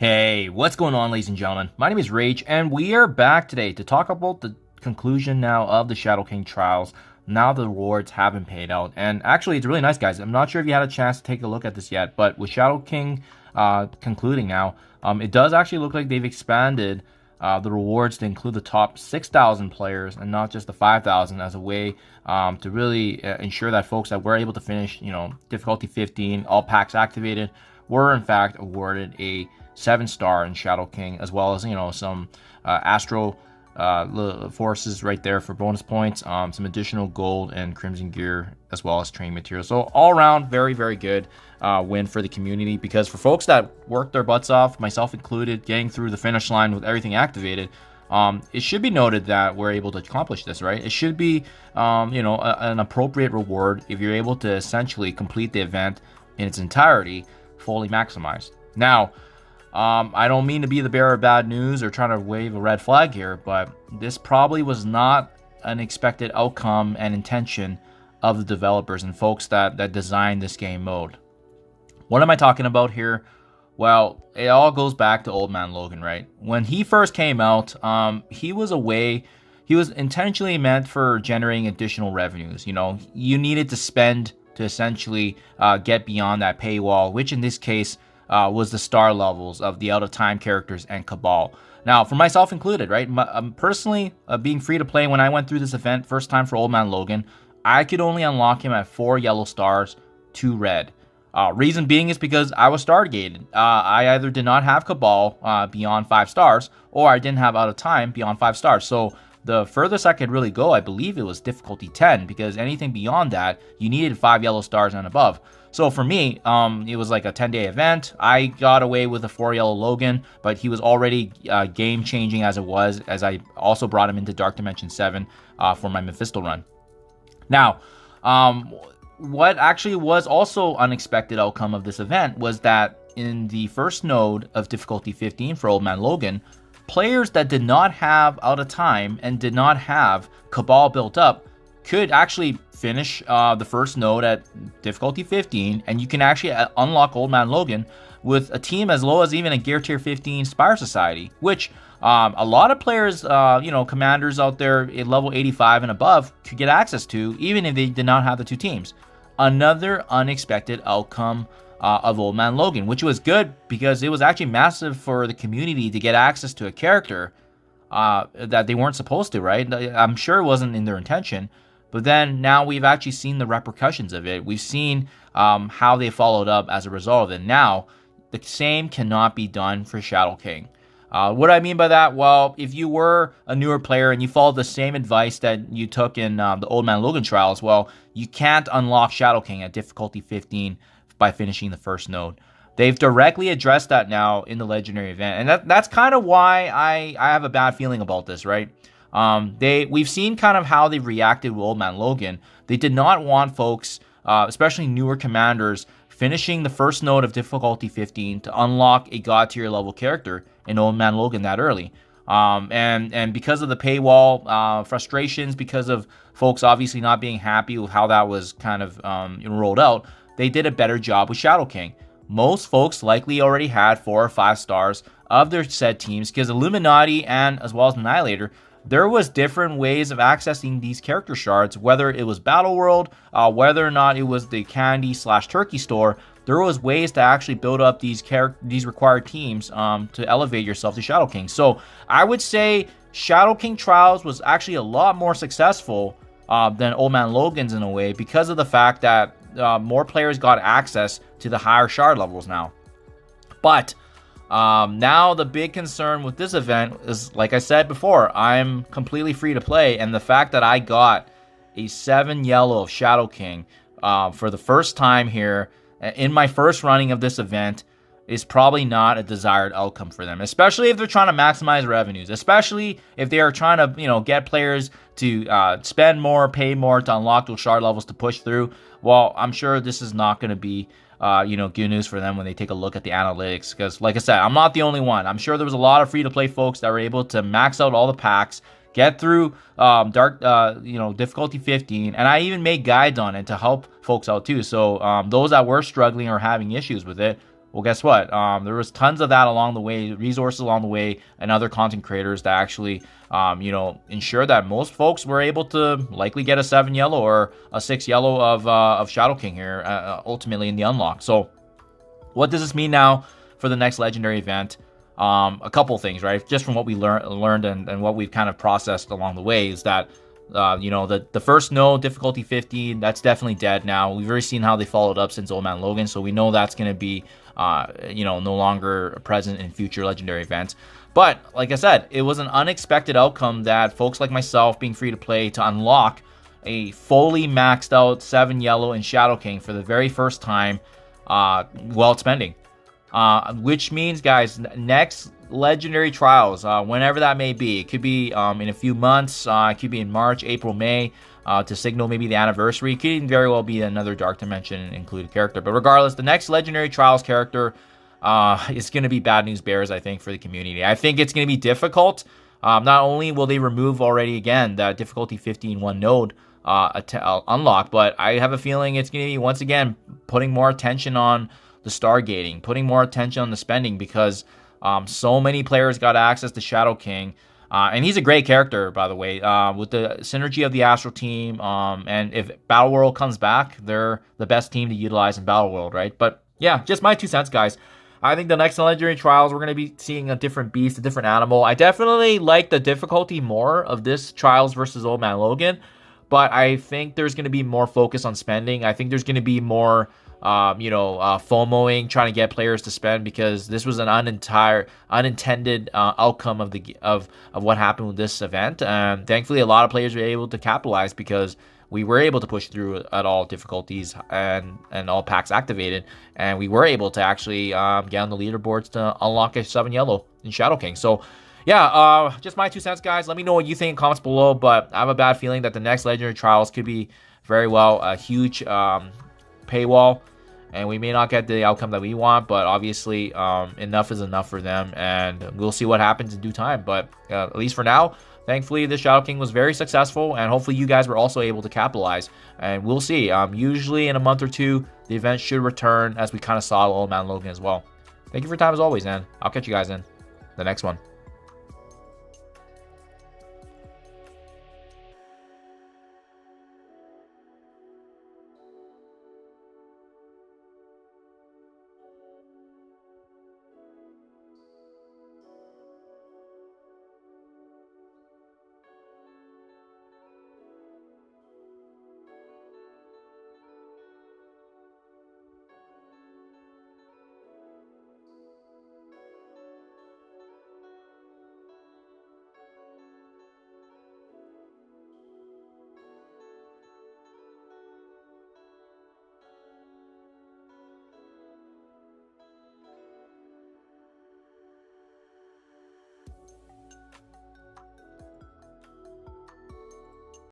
Hey, what's going on, ladies and gentlemen? My name is Rage, and we are back today to talk about the conclusion now of the Shadow King trials. Now the rewards have been paid out, and actually, it's really nice, guys. I'm not sure if you had a chance to take a look at this yet, but with Shadow King concluding now, it does actually look like they've expanded the rewards to include the top 6,000 players and not just the 5,000 as a way to really ensure that folks that were able to finish, difficulty 15, all packs activated, were in fact awarded a 7-star in Shadow King, as well as some Astro forces right there for bonus points, some additional gold and crimson gear, as well as training materials. So all around, very, very good win for the community, because for folks that worked their butts off, myself included, getting through the finish line with everything activated, it should be noted that we're able to accomplish this, right? It should be an appropriate reward if you're able to essentially complete the event in its entirety, fully maximized. Now, I don't mean to be the bearer of bad news or trying to wave a red flag here, but this probably was not an expected outcome and intention of the developers and folks that designed this game mode. What am I talking about here? Well, it all goes back to old Man Logan, right? When he first came out, he was intentionally meant for generating additional revenues. You needed to spend to essentially get beyond that paywall, which in this case was the star levels of the out-of-time characters and Cabal. Now, for myself included, right? Personally, being free to play, when I went through this event first time for Old Man Logan, I could only unlock him at 4 yellow stars, 2 red. Reason being is because I was star gated. I either did not have Cabal beyond 5 stars, or I didn't have out-of-time beyond 5 stars. So the furthest I could really go, I believe it was difficulty 10, because anything beyond that, you needed 5 yellow stars and above. So for me, it was like a 10-day event. I got away with a 4 yellow Logan, but he was already game-changing as I also brought him into Dark Dimension 7 for my Mephisto run. Now, what actually was also unexpected outcome of this event was that in the first node of difficulty 15 for Old Man Logan, players that did not have out of time and did not have Cabal built up could actually finish the first node at difficulty 15, and you can actually unlock Old Man Logan with a team as low as even a Gear Tier 15 Spire Society, which a lot of players, commanders out there at level 85 and above could get access to, even if they did not have the 2 teams. Another unexpected outcome of Old Man Logan, which was good because it was actually massive for the community to get access to a character that they weren't supposed to, right? I'm sure it wasn't in their intention, but then now we've actually seen the repercussions of it. We've seen how they followed up as a result of it. Now, the same cannot be done for Shadow King. What do I mean by that? Well, if you were a newer player and you followed the same advice that you took in the Old Man Logan trials, well, you can't unlock Shadow King at difficulty 15 by finishing the first node. They've directly addressed that now in the Legendary event, and that's kind of why I have a bad feeling about this, right? We've seen kind of how they reacted with Old Man Logan. They did not want folks, especially newer commanders, finishing the first node of difficulty 15 to unlock a God tier level character in Old Man Logan that early. And because of the paywall frustrations, because of folks obviously not being happy with how that was kind of rolled out, they did a better job with Shadow King. Most folks likely already had 4 or 5 stars of their said teams, because Illuminati and as well as Annihilator, there was different ways of accessing these character shards, whether it was Battle World, whether or not it was the Candy/Turkey store. There was ways to actually build up these required teams to elevate yourself to Shadow King. So I would say Shadow King Trials was actually a lot more successful than Old Man Logan's in a way, because of the fact that more players got access to the higher shard levels now. But now the big concern with this event is, like I said before, I'm completely free to play, and the fact that I got a 7 yellow of Shadow King for the first time here in my first running of this event is probably not a desired outcome for them, especially if they're trying to maximize revenues, especially if they are trying to get players to spend more, pay more to unlock those shard levels to push through. Well, I'm sure this is not going to be good news for them when they take a look at the analytics, because like I said, I'm not the only one. I'm sure there was a lot of free-to-play folks that were able to max out all the packs, get through difficulty 15, and I even made guides on it to help folks out too. So those that were struggling or having issues with it, Well, guess what? There was tons of that along the way, resources along the way, and other content creators that actually, ensure that most folks were able to likely get a 7 yellow or a 6 yellow of Shadow King here, ultimately in the unlock. So, what does this mean now for the next legendary event? A couple things, right? Just from what we learned and what we've kind of processed along the way is that, the first node, difficulty 15, that's definitely dead now. We've already seen how they followed up since Old Man Logan, so we know that's going to be, no longer present in future legendary events. But, like I said, it was an unexpected outcome that folks like myself being free to play to unlock a fully maxed out 7 yellow in Shadow King for the very first time while spending. Which means, guys, next legendary trials, whenever that may be, it could be in a few months, it could be in March, April, May, to signal maybe the anniversary. It could even very well be another Dark Dimension included character. But regardless, the next legendary trials character is going to be Bad News Bears, I think, for the community. I think it's going to be difficult. Not only will they remove already, again, that difficulty 15 one node unlock, but I have a feeling it's going to be, once again, putting more attention on the stargating, putting more attention on the spending, because so many players got access to Shadow King. And he's a great character, by the way, with the synergy of the Astral team. And if Battle World comes back, they're the best team to utilize in Battle World, right? But yeah, just my 2 cents, guys. I think the next legendary trials, we're going to be seeing a different beast, a different animal. I definitely like the difficulty more of this trials versus Old Man Logan, but I think there's going to be more focus on spending. I think there's going to be more FOMOing, trying to get players to spend, because this was an unintended outcome of what happened with this event. And thankfully, a lot of players were able to capitalize, because we were able to push through at all difficulties and all packs activated, and we were able to actually get on the leaderboards to unlock a 7 yellow in Shadow King. So yeah, just my 2 cents, guys. Let me know what you think in comments below, but I have a bad feeling that the next legendary trials could be very well a huge paywall, and we may not get the outcome that we want, but obviously enough is enough for them, and we'll see what happens in due time. But at least for now, thankfully, the Shadow King was very successful, and hopefully you guys were also able to capitalize, and we'll see. Usually in a month or two, the event should return, as we kind of saw Old Man Logan as well. Thank you for your time as always, and I'll catch you guys in the next one.